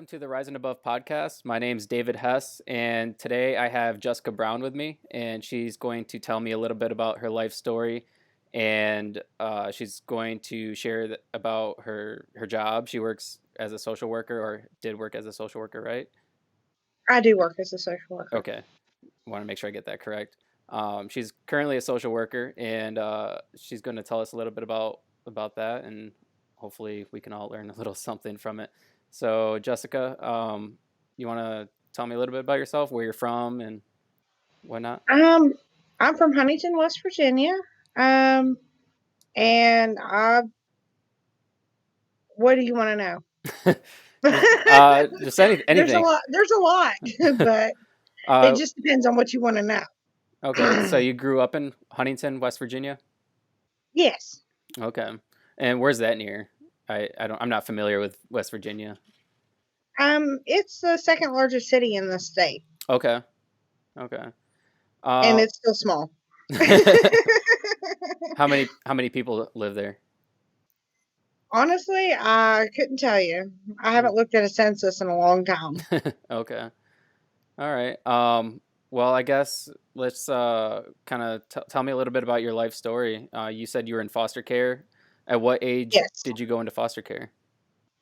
to the Rise and Above podcast. My name's David Hess, and today I have Jessica Brown with me, and she's going to tell me a little bit about her life story, and she's going to share about her job. She works as a social worker, or did work as a social worker, right? I do work as a social worker. Okay, want to make sure I get that correct. She's currently a social worker, and she's going to tell us a little bit about that, and hopefully we can all learn a little something from it. So, Jessica, you want to tell me a little bit about yourself, where you're from, and whatnot? Um, I'm from Huntington, West Virginia. Um, and what do you want to know? Just anything. There's a lot, but it uh, just depends on what you want to okay, so know. you grew up in Huntington, West Virginia. Yes. Okay, and where's that near? I'm not familiar with West Virginia. It's the second largest city in the state, Okay, okay. and Uh, it's still small. how many people live there? Honestly, I couldn't tell you. I Hmm. haven't looked at a census in a long time. Okay. All right. Well, I guess let's kind of tell me a little bit about your life story. You said you were in foster care. At what age Yes. did you go into foster care?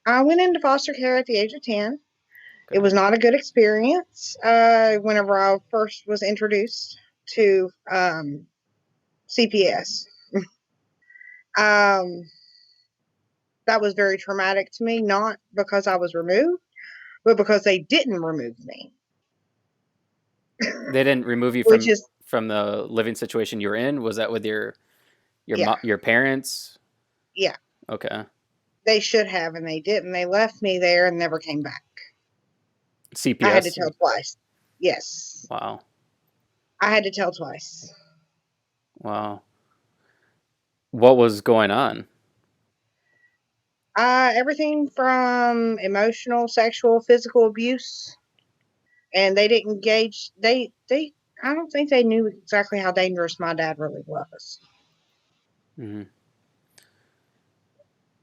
I went into foster care at the age of 10. It Okay. was not a good experience whenever I first was introduced to CPS. Um, that was very traumatic to me, not because I was removed, but because they didn't remove me, They didn't remove you which from is, the living situation you were in. Was that with yeah, your parents? yeah, Okay. they should have, and they didn't. They left me there and never came back. I had to CPS. tell twice. Yes, Wow. I had to tell twice. Wow. What was going on? Everything from emotional, sexual, physical abuse, and they didn't gauge. They. I don't think they knew exactly how dangerous my dad really was. Hmm.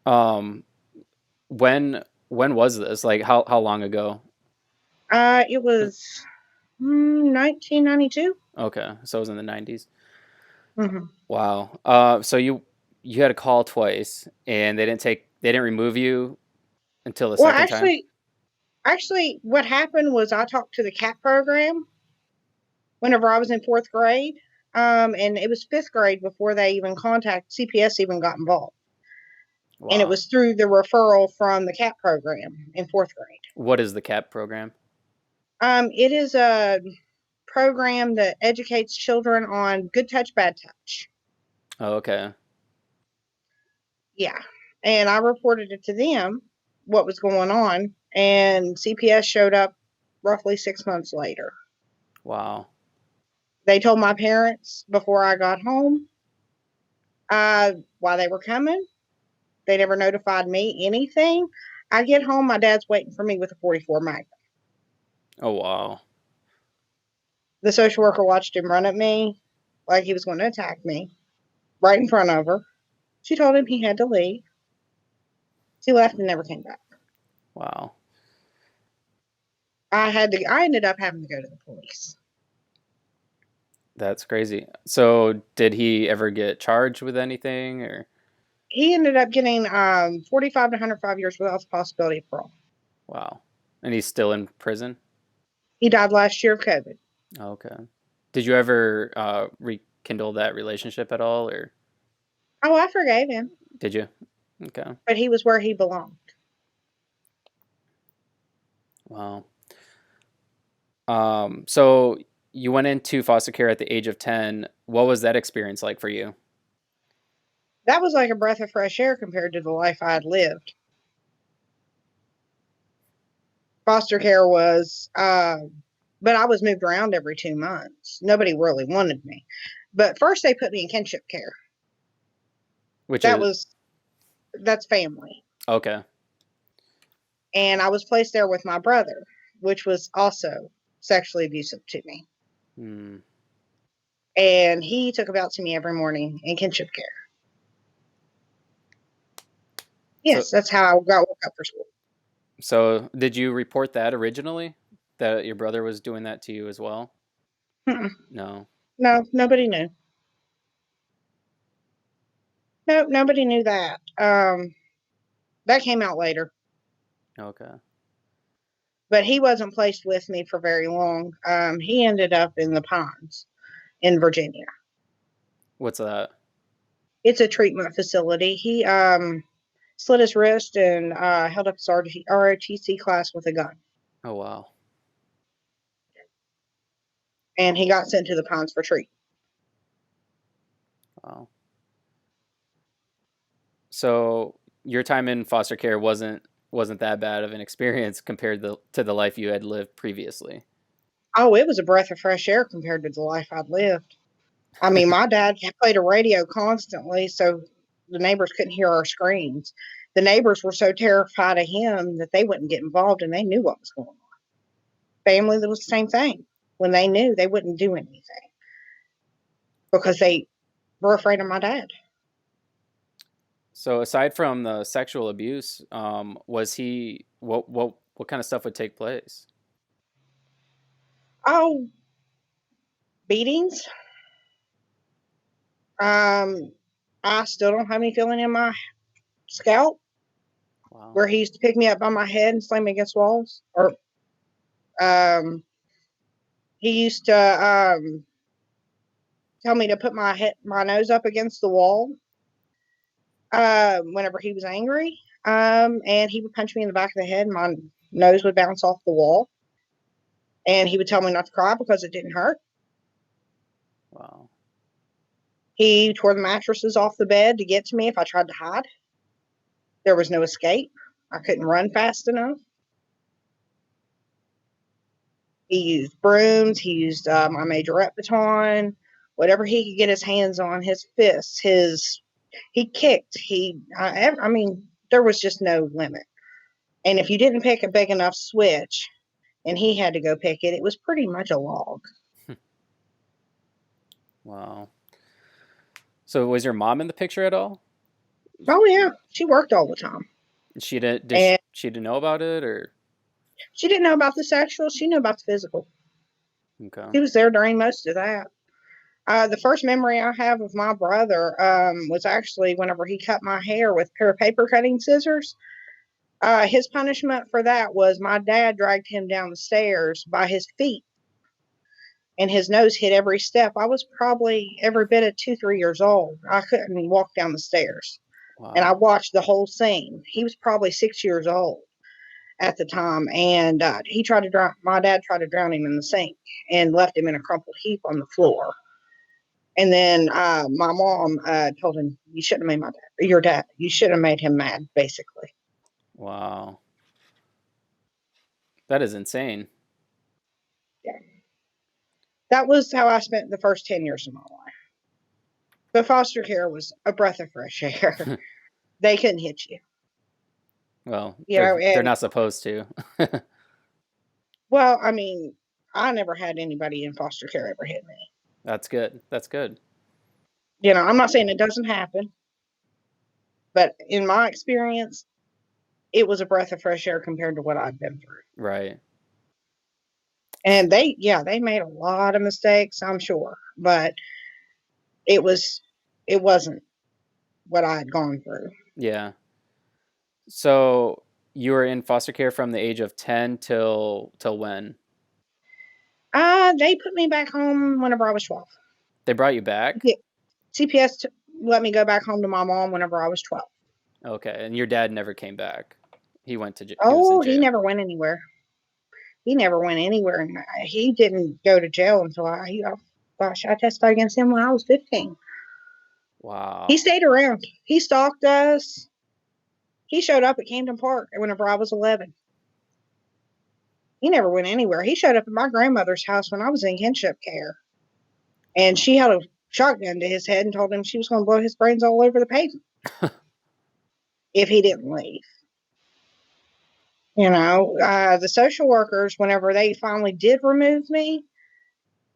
Um, when was this? Like how long ago? It was 1992. Okay, so it was in the 90s. Mm-hmm. Wow. So you had a call twice, and they didn't remove you until the Well, second time. what happened was I talked to the CAP program whenever I was in fourth grade, and it was fifth grade before they even contacted CPS even got involved, and it Wow. was through the referral from the CAP program in fourth grade. What is the CAP program? It is a program that educates children on good touch, bad touch. Oh, okay. Yeah. And I reported it to them what was going on, and CPS showed up roughly 6 months later. Wow. They told my parents before I got home why they were coming. They never notified me anything. I get home, my dad's waiting for me with a 44 Magnum. Oh, wow. The social worker watched him run at me like he was going to attack me right in front of her. She told him he had to leave. He left and never came back. Wow. I ended up having to go to the police. That's crazy. So, did he ever get charged with anything or He ended up getting 45 to 105 years without the possibility of parole. wow. And he's still in prison? He died last year of COVID. Okay. Did you ever rekindle that relationship at all, or Oh, I forgave him, did you? Okay. but he was where he belonged. Wow. So you went into foster care at the age of 10. What was that experience like for you? That was like a breath of fresh air compared to the life I had lived. Foster care was, but I was moved around every 2 months. Nobody really wanted me. But first, they put me in kinship care. Which That is was that's family, okay. and I was placed there with my brother, which was also sexually abusive to me. Hmm. And he took about to me every morning in kinship care. So Yes, that's how I got woke up for school. So, did you report that originally? That your brother was doing that to you as well? Mm-mm. No. No, nobody knew. No, nobody knew that. That came out later, Okay. but he wasn't placed with me for very long. He ended up in the Pines in Virginia. What's that? It's a treatment facility. He slit his wrist and held up his ROTC class with a gun, Oh wow. and he got sent to the Pines for treatment. Wow. So your time in foster care wasn't that bad of an experience compared to the life you had lived previously. Oh, it was a breath of fresh air compared to the life I'd lived. I mean, my dad played a radio constantly, so the neighbors couldn't hear our screams. The neighbors were so terrified of him that they wouldn't get involved, and they knew what was going on. Family, that was the same thing. When they knew, they wouldn't do anything because they were afraid of my dad. So aside from the sexual abuse, was he what kind of stuff would take place? Oh, beatings. Um, I still don't have any feeling in my scalp Wow. where he used to pick me up by my head and slam me against walls. Or um, he used to tell me to put my nose up against the wall whenever he was angry. And he would punch me in the back of the head, and my nose would bounce off the wall. And he would tell me not to cry because it didn't hurt. Wow. He tore the mattresses off the bed to get to me if I tried to hide. There was no escape. I couldn't run fast enough. He used brooms. He used my majorette baton, whatever he could get his hands on. His fists. He kicked. I mean, there was just no limit. And if you didn't pick a big enough switch, and he had to go pick it, it was pretty much a log. Wow. So was your mom in the picture at all? Oh yeah, she worked all the time, She didn't did and she didn't know about it or she didn't know about the sexual. She knew about the physical. okay. She was there during most of that. The first memory I have of my brother was actually whenever he cut my hair with a pair of paper cutting scissors. His punishment for that was my dad dragged him down the stairs by his feet, and his nose hit every step. I was probably every bit of 2, 3 years old. I couldn't walk down the stairs, and I Wow. watched the whole scene. He was probably 6 years old at the time, and he tried to drown. My dad tried to drown him in the sink and left him in a crumpled heap on the floor. And then my mom told him, "You shouldn't have made your dad. You should have made him mad." Basically, Wow. That is insane. yeah. That was how I spent the first 10 years of my life. But foster care was a breath of fresh air. They couldn't hit you, Well, you know. they're And not supposed to. well, I mean, I never had anybody in foster care ever hit me. That's good. That's good. You know, I'm not saying it doesn't happen, but in my experience, it was a breath of fresh air compared to what I've been through. Right. And they made a lot of mistakes, I'm sure, but it was, it wasn't what I had gone through. Yeah. So you were in foster care from the age of 10 till when? They put me back home whenever I was 12. They brought you back? Yeah, CPS let me go back home to my mom whenever I was 12. Okay. And your dad never came back. He was in Oh, he jail. never went anywhere. He never went anywhere, and he didn't go to jail until gosh, I testified against him when I was 15. He Wow. stayed around. He stalked us. He showed up at Camden Park whenever I was 11. He never went anywhere. He showed up at my grandmother's house when I was in kinship care, and she held a shotgun to his head and told him she was going to blow his brains all over the pavement if he didn't leave. You know, the social workers, whenever they finally did remove me,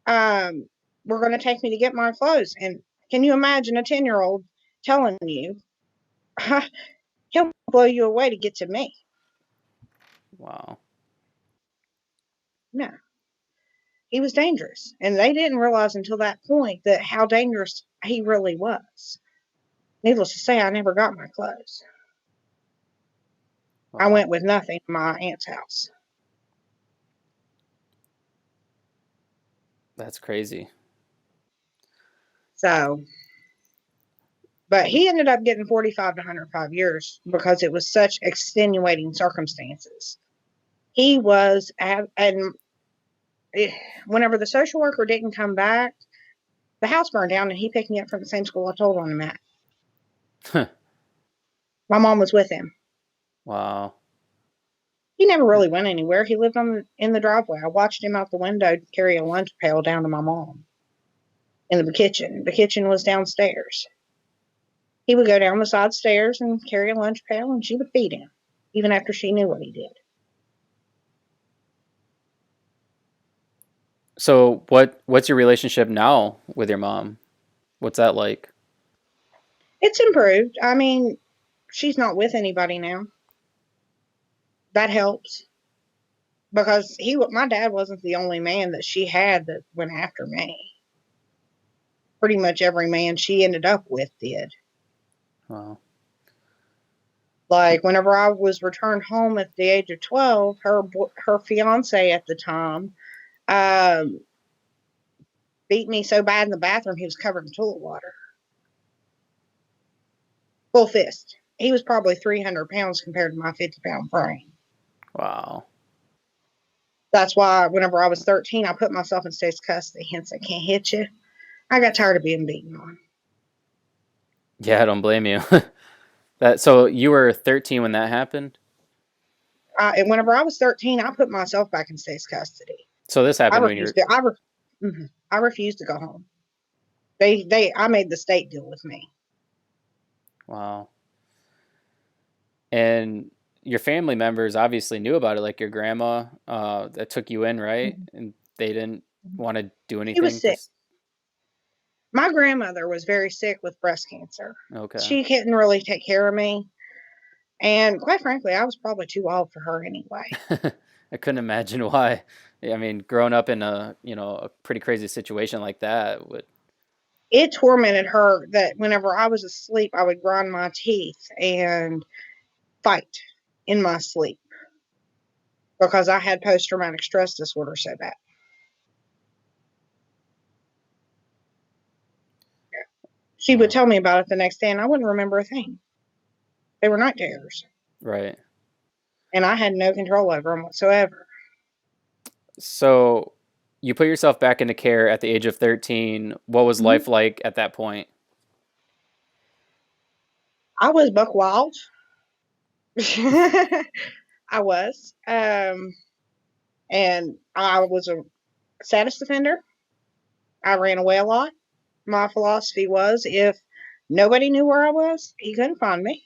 were going to take me to get my clothes. And can you imagine a 10-year-old telling you, he'll blow you away to get to me? Wow. No, he was dangerous. And they didn't realize until that point that how dangerous he really was. Needless to say, I never got my clothes. I Wow. went with nothing to my aunt's house. That's crazy. So, but he ended up getting 45 to 105 years because it was such extenuating circumstances. He was, and whenever the social worker didn't come back, the house burned down and he picked me up from the same school I told on him at. My mom was with him. Wow. He never really went anywhere. He lived in the driveway. I watched him out the window carry a lunch pail down to my mom in the kitchen. The kitchen was downstairs. He would go down the side stairs and carry a lunch pail, and she would feed him, even after she knew what he did. So what's your relationship now with your mom? What's that like? It's improved. I mean, she's not with anybody now. That helps because my dad wasn't the only man that she had that went after me. Pretty much every man she ended up with did. Wow. Like whenever I was returned home at the age of 12, her fiance at the time um, beat me so bad in the bathroom he was covered in toilet water, full fist. He was probably 300 pounds compared to my 50-pound frame. Wow. That's why whenever I was 13, I put myself in state's custody. Hence, I can't hit you. I got tired of being beaten on. Yeah, I don't blame you. That so you were 13 when that happened? And whenever I was 13, I put myself back in state's custody. So this I happened when you're refused to. I refused to go home. I made the state deal with me. wow. And your family members obviously knew about it, like your grandma that took you in, right? And they didn't want to do She was anything. sick. Just My grandmother was very sick with breast cancer. okay. She couldn't really take care of me. And quite frankly, I was probably too old for her anyway. I couldn't imagine why. I mean, growing up in a pretty crazy situation like that would It tormented her that whenever I was asleep, I would grind my teeth and fight in my sleep because I had post traumatic stress disorder so bad. She would wow. tell me about it the next day, and I wouldn't remember a thing. They were night terrors, Right. and I had no control over them whatsoever. So you put yourself back into care at the age of 13. What was Mm-hmm. life like at that point? I was buck wild. I was. And I was a status defender. I ran away a lot. My philosophy was if nobody knew where I was, he couldn't find me.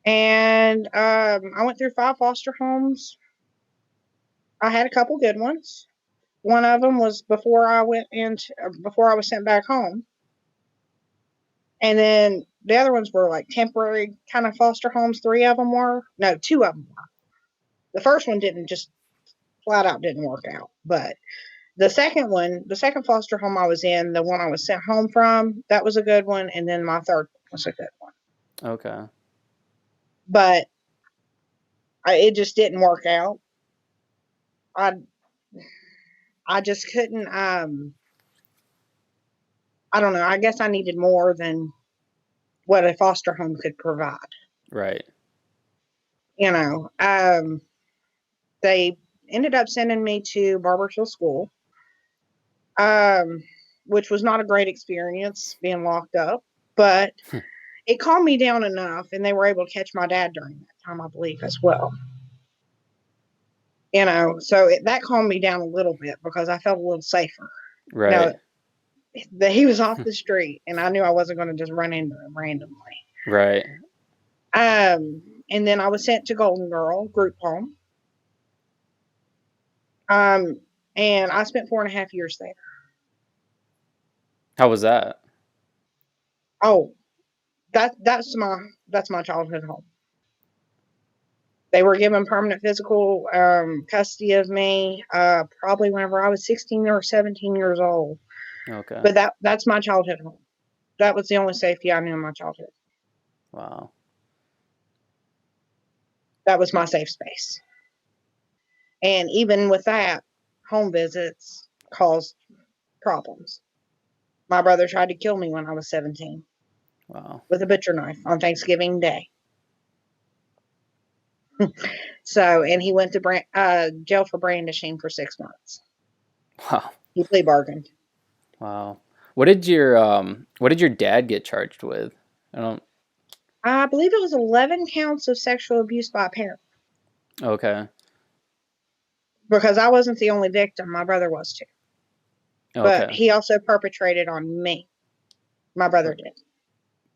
And I went through 5 foster homes. I had a couple good ones. One of them was before I was sent back home, and then the other ones were like temporary kind of foster homes. 3 of them were, no, 2 of them were. The first one didn't just flat out didn't work out, but the second foster home I was in, the one I was sent home from, that was a good one, and then my third was a good one. Okay. But it just didn't work out. I I just couldn't. I don't know. I guess I needed more than what a foster home could provide. Right. You know, they ended up sending me to Barbersville School, um, which was not a great experience being locked up, but it calmed me down enough, and they were able to catch my dad during that time, I believe, as well. So that calmed me down a little bit because I felt a little safer. You know, Right. that he was off the street, and I knew I wasn't going to just run into him randomly. Right. And then I was sent to Golden Girl Group Home. Um, and I spent 4.5 years there. How was that? Oh, that's my childhood home. They were given permanent physical custody of me probably whenever I was 16 or 17 years old. Okay. But that's my childhood home. That was the only safety I knew in my childhood. Wow. That was my safe space. And even with that, home visits caused problems. My brother tried to kill me when I was 17 Wow. with a butcher knife on Thanksgiving Day. So, and he went to jail for brandishing for 6 months. Wow. He plea bargained. Wow. What did your dad get charged with? I don't. I believe it was 11 counts of sexual abuse by a parent Okay. because I wasn't the only victim. My brother was too. But Okay. he also perpetrated on me. My brother did.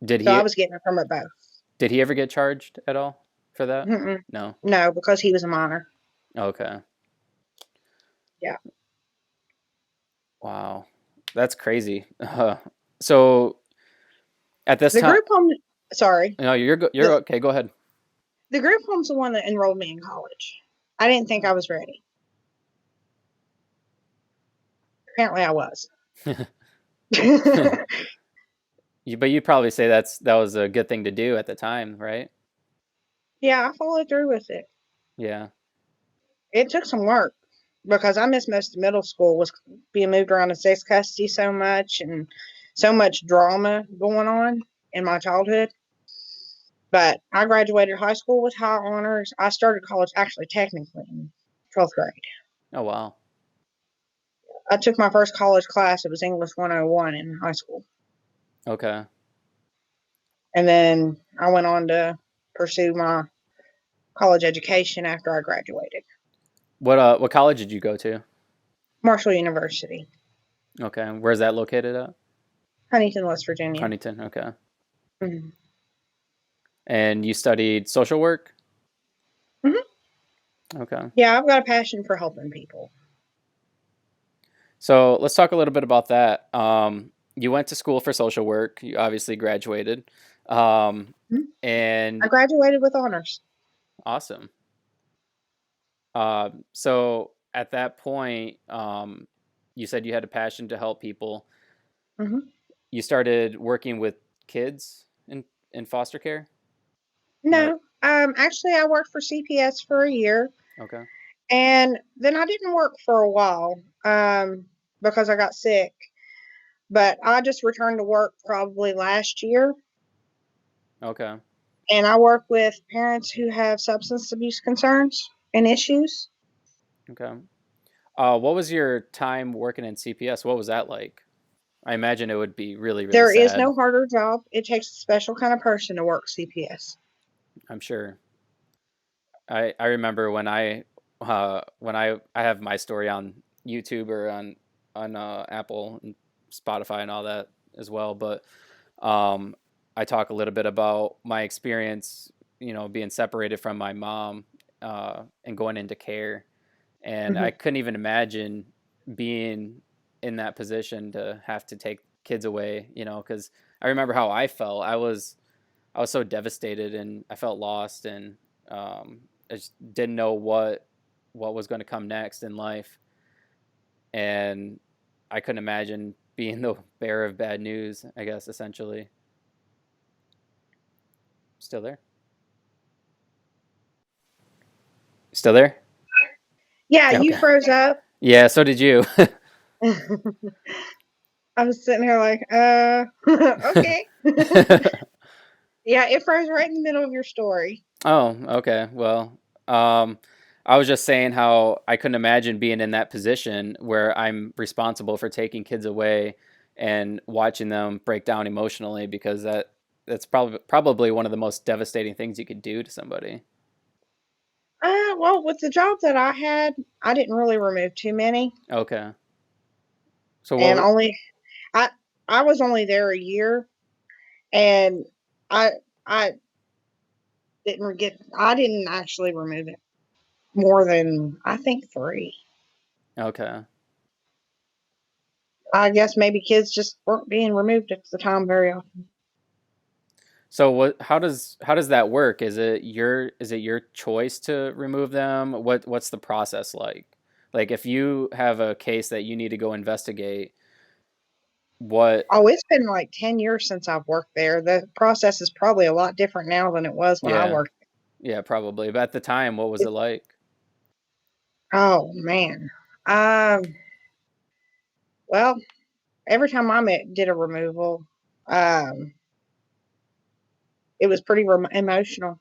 Did So I he was getting it from it both. did he ever get charged at all for that? Mm-mm. No. No, because he was a minor. Okay. Yeah. Wow. That's crazy. So at this The time, group home, sorry, no, you're the, okay. Go ahead. the group home's the one that enrolled me in college. I didn't think I was ready. Apparently I was. But you'd probably say that was a good thing to do at the time, right? Yeah, I followed through with it. Yeah. It took some work because I missed most of middle school, was being moved around in state's custody so much and so much drama going on in my childhood. But I graduated high school with high honors. I started college actually technically in 12th grade. Oh wow. I took my first college class. It was English 101 in high school. Okay. And then I went on to pursue my college education after I graduated. What college did you go to? Marshall University, Okay. Where's that located at? Huntington, West Virginia. Huntington. Okay. Mm-hmm. And you studied social work? Mm-hmm. Okay. Yeah, I've got a passion for helping people. So let's talk a little bit about that. You went to school for social work. You obviously graduated. Mm-hmm. I And graduated with honors. awesome. So at that point, you said you had a passion to help people. Mm-hmm. You started working with kids in foster care. Is that No, actually, I worked for CPS for a year, okay? and then I didn't work for a while because I got sick. But I just returned to work probably last year, Okay. and I work with parents who have substance abuse concerns and issues. Okay. What was your time working in CPS? What was that like? I imagine it would be really, really There is sad. no harder job. It takes a special kind of person to work CPS. I'm sure. I remember when I have my story on YouTube or on Apple and Spotify and all that as well, but um, I talk a little bit about my experience, being separated from my mom and going into care, and I Mm-hmm. couldn't even imagine being in that position to have to take kids away, because I remember how I felt. I was so devastated and I felt lost and I just didn't know what was going to come next in life, and I couldn't imagine being the bearer of bad news. I guess essentially. Still there? Still there? Yeah, Yeah, you okay. froze up. Yeah. So did you? I was sitting here like, okay. Yeah, it froze right in the middle of your story. Oh, okay. Well, um, I was just saying how I couldn't imagine being in that position where I'm responsible for taking kids away and watching them break down emotionally because that's probably one of the most devastating things you could do to somebody. Well, with the job that I had, I didn't really remove too many, Okay. So and I I was only there a year, and I I I didn't actually remove it more than I think three. Okay. I guess maybe kids just weren't being removed at the time very often. So how does that work? Is it your choice to remove them? What's the process like? Like if you have a case that you need to go investigate, what Oh, it's been like 10 years since I've worked there. The process is probably a lot different now than it was when I yeah. worked. Yeah, probably. But at the time, what was it like? Oh man. Um, well, every time did a removal, um, it was pretty emotional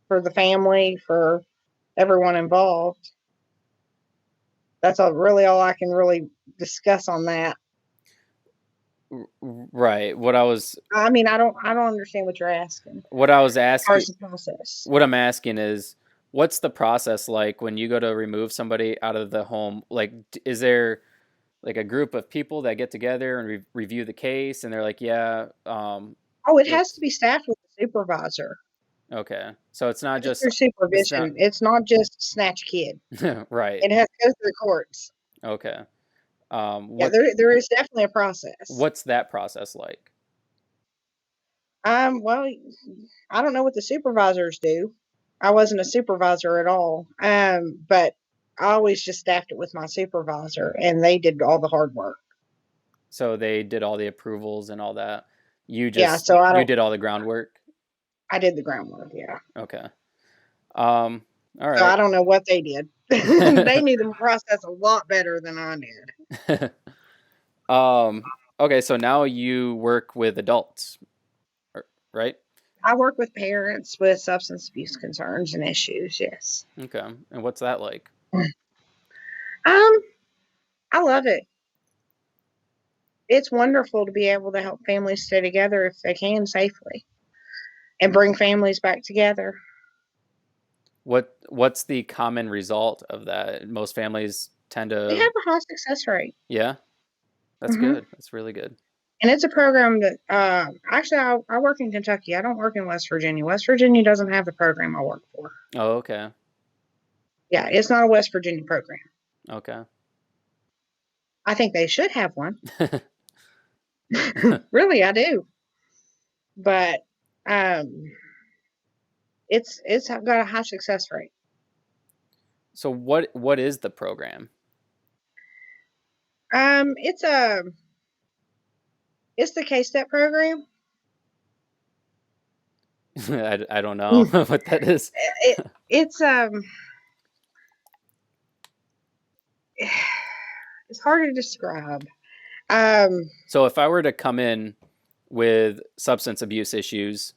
for the family, for everyone involved. That's really all I can really discuss on that. Right. I mean, I don't understand what you're asking as What I was far asking as the process. what I'm asking is what's the process like when you go to remove somebody out of the home? Like is there like a group of people that get together and review the case and they're like, "Yeah, Oh, it has to let's be staffed with a supervisor. okay." So it's not Goes just through it's not supervision. It's not just snatch a kid. right. It has to go through courts. Okay. Yeah, What there is definitely a process. what's that process like? Well, I don't know what the supervisors do. I wasn't a supervisor at all. But I always just staffed it with my supervisor, and they did all the hard work. So they did all the approvals and all that. You Yeah, just so I you don't. did all the groundwork. I did the groundwork. Yeah, Okay. Um, all so right. I don't know what they did. They knew the process a lot better than I did. um, okay, so now you work with adults, right? I work with parents with substance abuse concerns and issues. Yes. Okay. And what's that like? I love it. It's wonderful to be able to help families stay together if they can safely and bring families back together. What's the common result of that? Most families tend We to, have a high success rate. yeah, that's Hmm. good. That's really good. And it's a program that actually I work in Kentucky. I don't work in West Virginia. West Virginia doesn't have the program I work for. Oh, okay. Yeah, it's not a West Virginia program. Okay. I think they should have one. Really, I do. But um, it's got a high success rate. So what is the program? Um, it's a it's the K-STEP program. I don't know what that is. It, it's it's hard to describe. Um, So if I were to come in with substance abuse issues,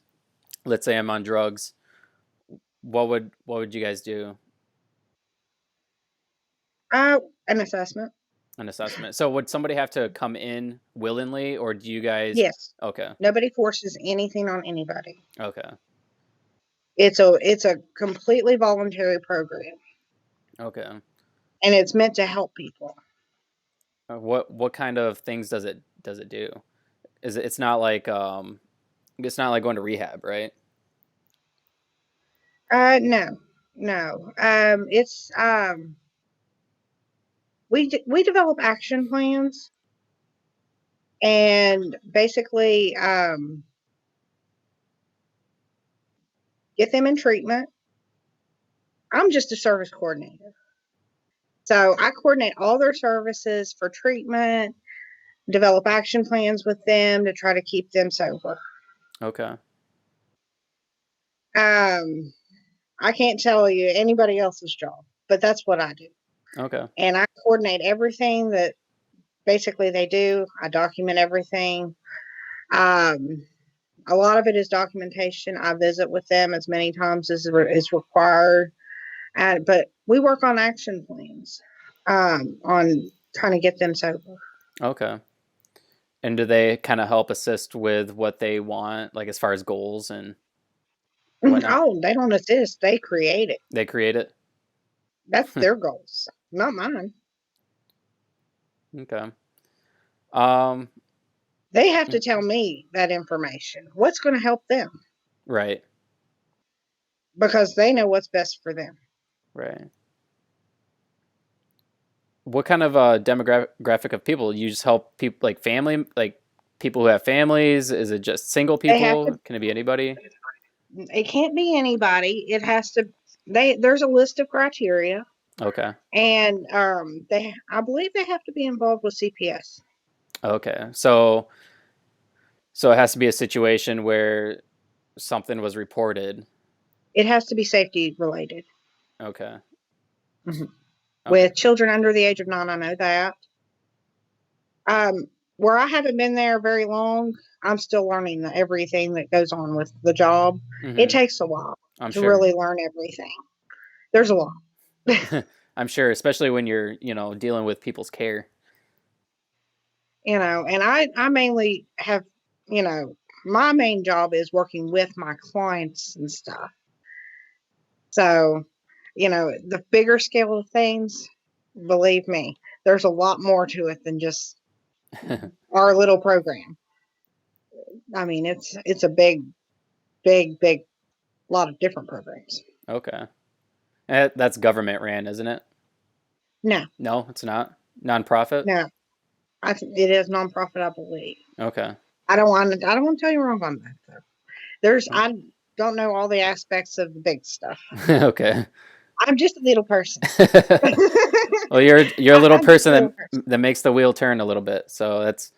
let's say I'm on drugs, what would you guys do? uh, an assessment. An assessment. So would somebody have to come in willingly, or do you guys? Yes. Okay, Nobody forces anything on anybody. okay, It's a completely voluntary program, okay. and it's meant to help people. What kind of things does it do? It's not like going to rehab, right? No, no. It's we develop action plans and basically get them in treatment. I'm just a service coordinator. So I coordinate all their services for treatment, develop action plans with them to try to keep them sober. Okay, Um, I can't tell you anybody else's job, but that's what I do. okay, And I coordinate everything that basically they do. I document everything. Um, a lot of it is documentation. I visit with them as many times as is required. But we work on action plans on trying to get them sober. okay. And do they kind of help assist with what they want, like as far as goals and whatnot? Oh, they don't assist, they create it. They create it. That's their goals, not mine. Okay. Um. They have to tell me that information. What's going to help them? Right. Because they know what's best for them. Right. What kind of demographic of people? You just help people like family, like people who have families? Is it just single They have to. people? Can it be anybody? It can't be anybody. It has to. There's a list of criteria, Okay. and I believe they have to be involved with CPS. Okay. So it has to be a situation where something was reported. It has to be safety related. Okay. Hmm. Okay. With children under the age of 9, I know that. Um, where I haven't been there very long, I'm still learning everything that goes on with the job. It Hmm. takes a while I'm to sure. really learn everything. There's a lot. I'm sure, especially when you're, dealing with people's care. And I mainly have, you know, my main job is working with my clients and stuff. So, the bigger scale of things, believe me, there's a lot more to it than just our little program. I mean, it's a big lot of different programs. Okay. That's government ran, isn't it? No, No, it's not. Nonprofit? no, it is nonprofit, I believe. Okay. I don't want to tell you wrong on that though. I don't know all the aspects of the big stuff. Okay. I'm just a little person. Well, you're a little I'm just a person little person. that makes the wheel turn a little bit. So that's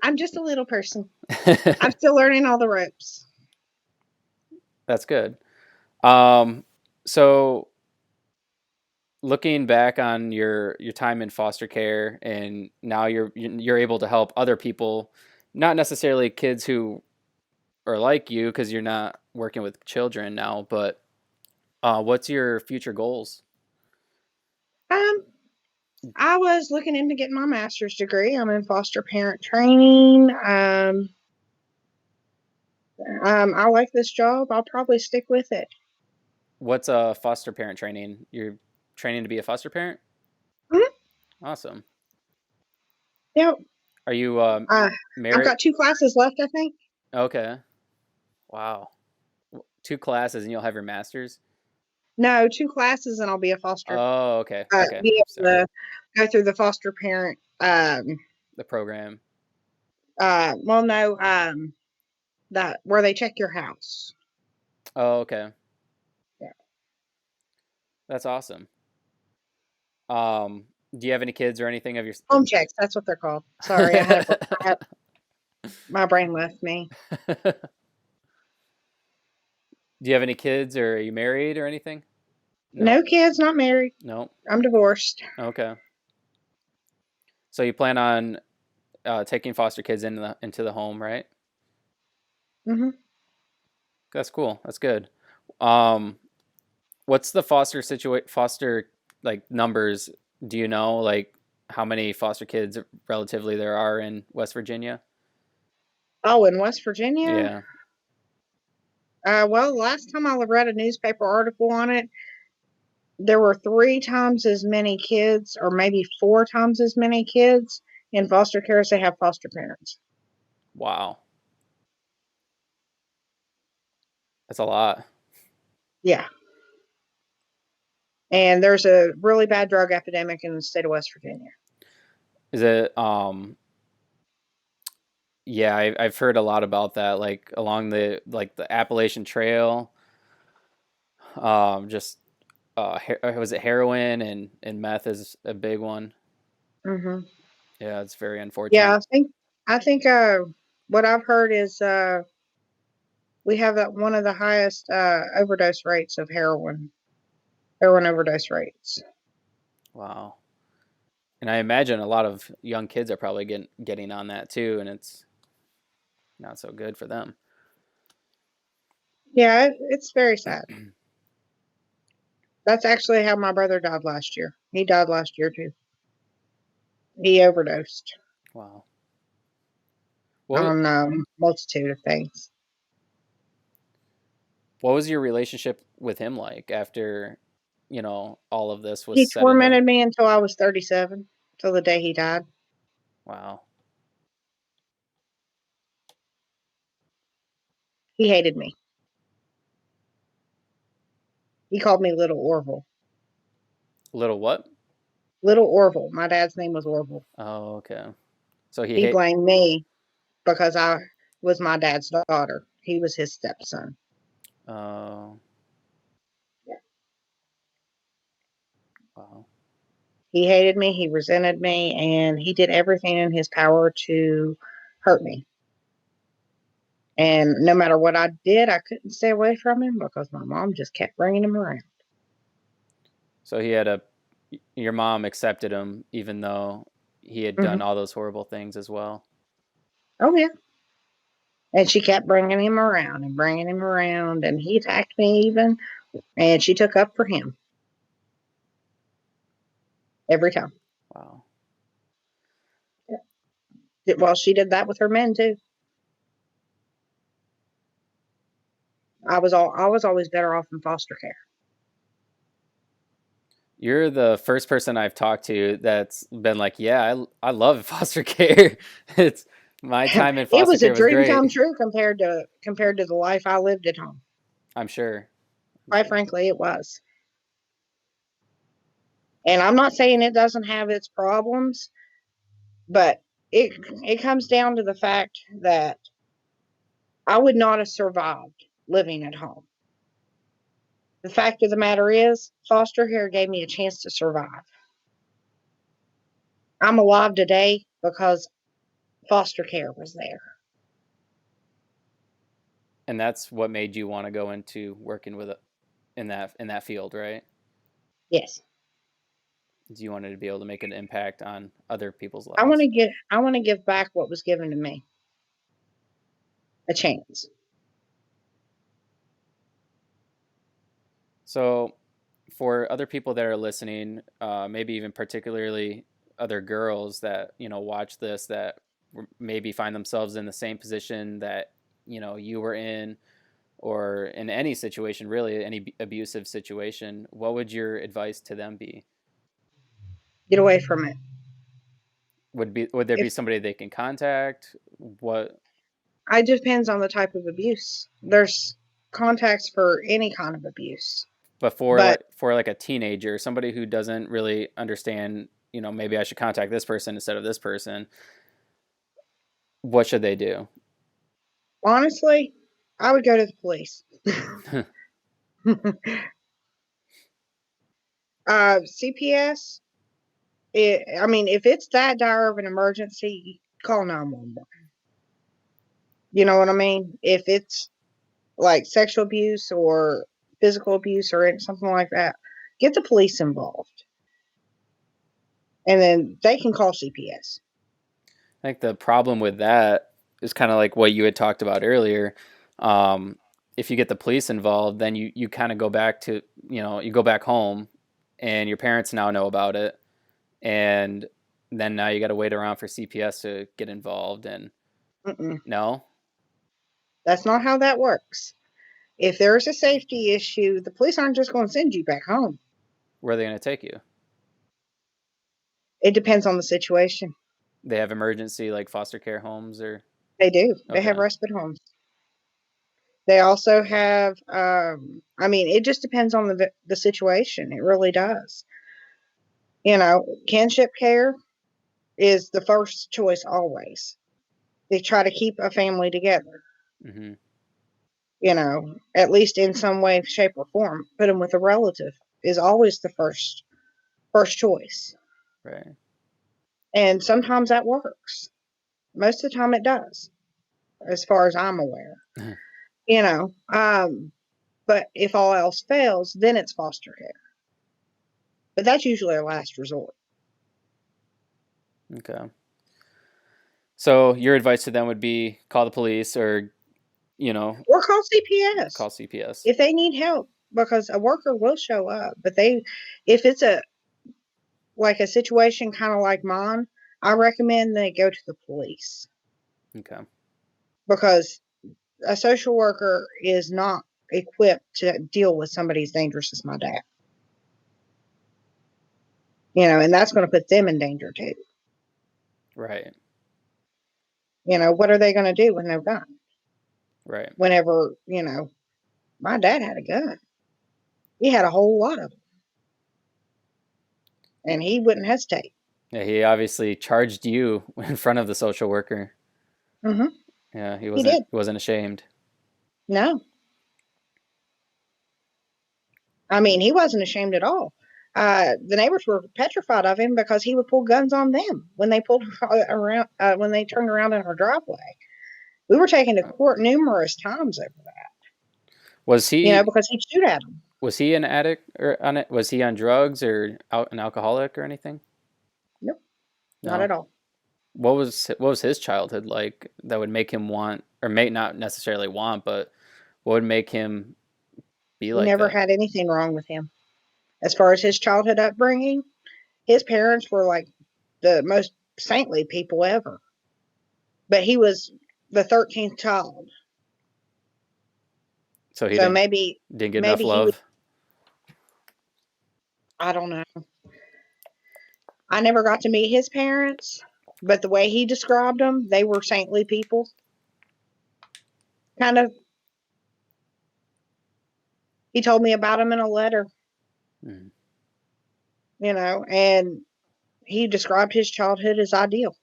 I'm just a little person. I'm still learning all the ropes. that's good. Um, so looking back on your time in foster care, and now you're able to help other people, not necessarily kids who are like you because you're not working with children now, but what's your future goals? Um, I was looking into getting my master's degree. I'm in foster parent training. I like this job. I'll probably stick with it. What's a foster parent training? You're training to be a foster parent? Mhm. Awesome. Yep. Are you Uh, I've married? got 2 classes left, I think. Okay. Wow. Two classes and you'll have your master's? No, 2 classes, and I'll be a foster. Oh, okay. Okay. Be able Sorry. to go through the foster parent. The program. Well, no, that where they check your house. Oh, okay. Yeah. That's awesome. Do you have any kids or anything of your Home checks. That's what they're called. Sorry, my brain left me. Do you have any kids or are you married or anything? No. No kids, not married. No. I'm divorced. Okay. So you plan on taking foster kids into the home, right? Hmm. That's cool. That's good. Um, what's the foster like numbers? Do you know like how many foster kids relatively there are in West Virginia? Oh, in West Virginia? Yeah. Well, last time I read a newspaper article on it, there were 3 times as many kids, or maybe 4 times as many kids in foster care as they have foster parents. Wow. That's a lot. Yeah. And there's a really bad drug epidemic in the state of West Virginia. Is it yeah, I've heard a lot about that like along the Appalachian Trail. Just was it heroin and meth is a big one. Hmm. Yeah, it's very Yeah, unfortunate. I think what I've heard is we have one of the highest overdose rates of heroin overdose rates. Wow. And I imagine a lot of young kids are probably getting on that too, and it's not so good for them. Yeah, it's very sad. That's actually how my brother died last year. He died last year too. He overdosed Wow. What on multitude of things. what was your relationship with him like after, all of this was He said and done? tormented me until I was 37, till the day he died. Wow. He hated me. He called me Little Orville. Little what? Little Orville. My dad's name was Orville. Oh, okay. So he He hate blamed me. because I was my dad's daughter. He was his stepson. Oh, wow. He hated me, he resented me, and he did everything in his power to hurt me. And no matter what I did, I couldn't stay away from him because my mom just kept bringing him around. So he had a your mom accepted him even though he had done Hmm. all those horrible things as well. Oh, yeah. And she kept bringing him around and bringing him around, and he attacked me even, and she took up for him every time. Wow. Well, she did that with her men too. I was always better off in foster care. You're the first person I've talked to that's been like, "Yeah, I love foster care. It's my time in It foster was a care was dream come great." true compared to the life I lived at home. I'm sure. I'm Quite sure. frankly, it was. And I'm not saying it doesn't have its problems, but it comes down to the fact that I would not have survived living at home. The fact of the matter is, foster care gave me a chance to survive. I'm alive today because foster care was there. And that's what made you want to go into working with in that field, right? Yes. You wanted to be able to make an impact on other people's I want lives. to give back what was given to me, a chance. So, for other people that are listening, maybe even particularly other girls that watch this that maybe find themselves in the same position that you were in, or in any situation really, any abusive situation, what would your advice to them be? Get away from it. Would there be If somebody they can contact? What It depends on the type of abuse. There's contacts for any kind of abuse. before But like a teenager, somebody who doesn't really understand, maybe I should contact this person instead of this person, what should they do? honestly, I would go to the police. CPS, I mean, if it's that dire of an emergency, call 911. You know what I mean? If it's like sexual abuse or physical abuse or something like that, get the police involved. And then they can call CPS. I think the problem with that is kind of like what you had talked about earlier. Um, if you get the police involved, then you kind of go back to, you go back home and your parents now know about it. And then now you got to wait around for CPS to get involved. And Mm-mm. no, That's not how that works. If there's a safety issue, the police aren't just going to send you back home. where are they going to take you? It depends on the situation. They have emergency like foster care homes or, They do. They have okay. respite homes. They also have. I mean, it just depends on the situation. It really does. Kinship care is the first choice always. They try to keep a family together. Hmm. At least in some way, shape, or form. Put them with a relative is always the first choice. Right. And sometimes that works. Most of the time, it does, as far as I'm aware. You know, um, but if all else fails, then it's foster care. But that's usually a last resort. Okay. So your advice to them would be call the police or, you know, Or call CPS call CPS. if they need help because a worker will show up. But if it's a situation kind of like mine, I recommend they go to the police Okay. because a social worker is not equipped to deal with somebody as dangerous as my dad. And that's going to put them in danger too. Right. What are they going to do with no gun? Right. Whenever, my dad had a gun. He had a whole lot of them, and he wouldn't hesitate. Yeah, he obviously charged you in front of the social worker. Hmm. Yeah, he He wasn't did. he wasn't ashamed. No, I mean, he wasn't ashamed at all. The neighbors were petrified of him because he would pull guns on them when they pulled around, when they turned around in our driveway. We were taken to court numerous times over that, Was he because he'd shoot at them. was he an addict or on it? Was he on drugs or an alcoholic or anything? Nope, not No. at all. What was his childhood like that would make him want, or may not necessarily want, but what would make him be We like never that? had anything wrong with him. As far as his childhood upbringing, his parents were like the most saintly people ever. But he was the 13th child. So he So didn't maybe didn't get enough maybe he would, love. I don't know. I never got to meet his parents, but the way he described them, they were saintly people. Kind of, he told me about them in a letter, Mm. and he described his childhood as ideal.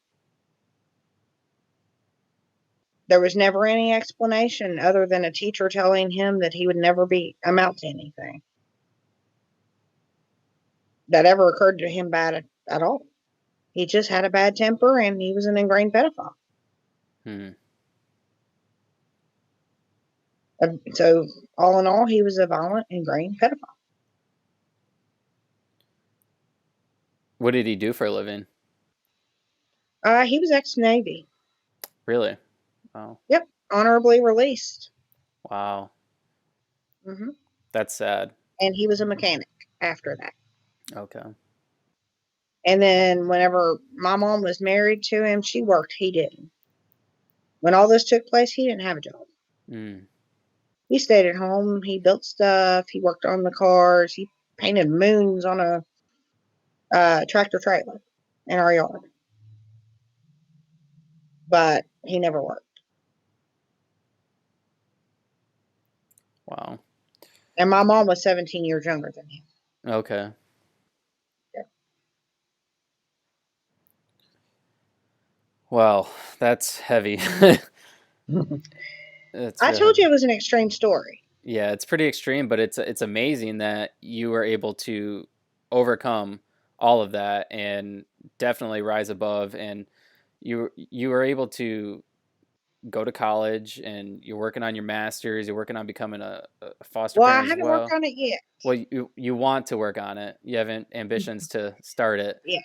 There was never any explanation other than a teacher telling him that he would never be amount to anything that ever occurred to him bad at all. He just had a bad temper and he was an ingrained pedophile. Mm. So, all in all, he was a violent, ingrained pedophile. What did he do for a living? He was ex Navy. Really? Wow. Yep, honorably released. Wow. Hmm. That's sad. And he was a mechanic after that. Okay. And then, whenever my mom was married to him, she worked, he didn't. When all this took place, he didn't have a job. Mm. He stayed at home. He built stuff. He worked on the cars. He painted moons on a tractor trailer in our yard. But he never worked. Wow. And my mom was 17 years younger than him. Okay. Well, that's heavy. It's I real told heavy. you it was an extreme story. Yeah, it's pretty extreme, but it's amazing that you were able to overcome all of that and definitely rise above. And you were able to go to college, and you're working on your master's. You're working on becoming a foster Well, I parent as haven't worked well. on it yet. Well, you want to work on it. You have ambitions to start it, Yeah.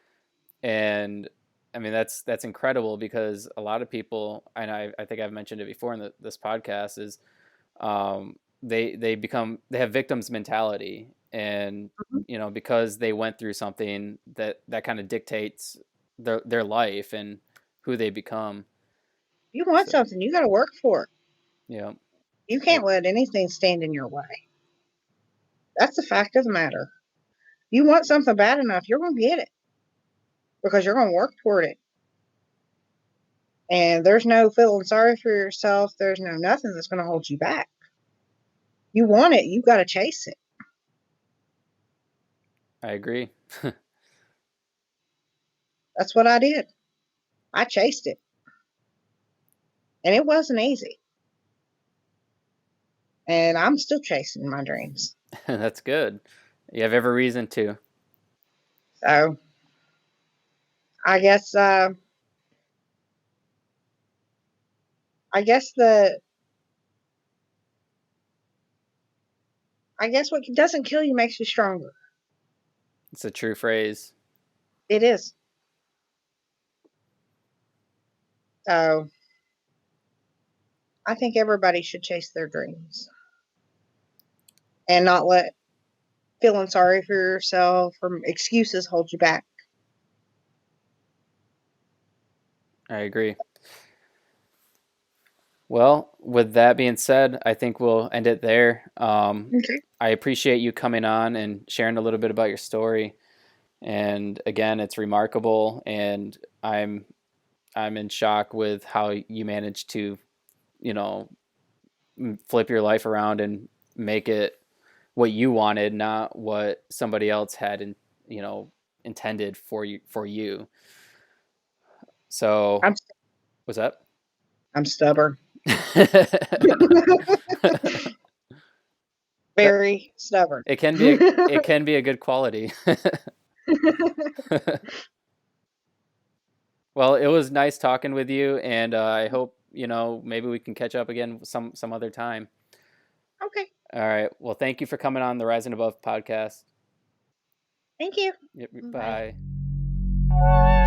and I mean that's incredible because a lot of people, and I think I've mentioned it before in this podcast, is they have victims mentality, and Mhm. because they went through something that kind of dictates their life and who they become. If you want So something, you got to work for it. yeah, You I, can't let anything stand in your way. That's the fact of the matter. You want something bad enough, you're going to get it because you're going to work toward it. And there's no feeling sorry for yourself. There's no nothing that's going to hold you back. You want it, you got to chase it. I agree. That's what I did. I chased it. And it wasn't easy. And I'm still chasing my dreams. That's good. You have every reason to. So I guess I guess the I guess what doesn't kill you makes you stronger. It's a true phrase. It is. So I think everybody should chase their dreams and not let feeling sorry for yourself or excuses hold you back. I agree. Well, with that being said, I think we'll end it there. Okay. I appreciate you coming on and sharing a little bit about your story. And again, it's remarkable, and I'm in shock with how you managed to, you know, flip your life around and make it what you wanted, not what somebody else had, you know, intended for you. So, I'm what's that? I'm stubborn. That Very stubborn. it can be a good quality. Well, it was nice talking with you, and I hope maybe we can catch up again some other time. Okay. All right. Well, thank you for coming on the Rise and Above podcast. Thank you. Yep, Bye. bye.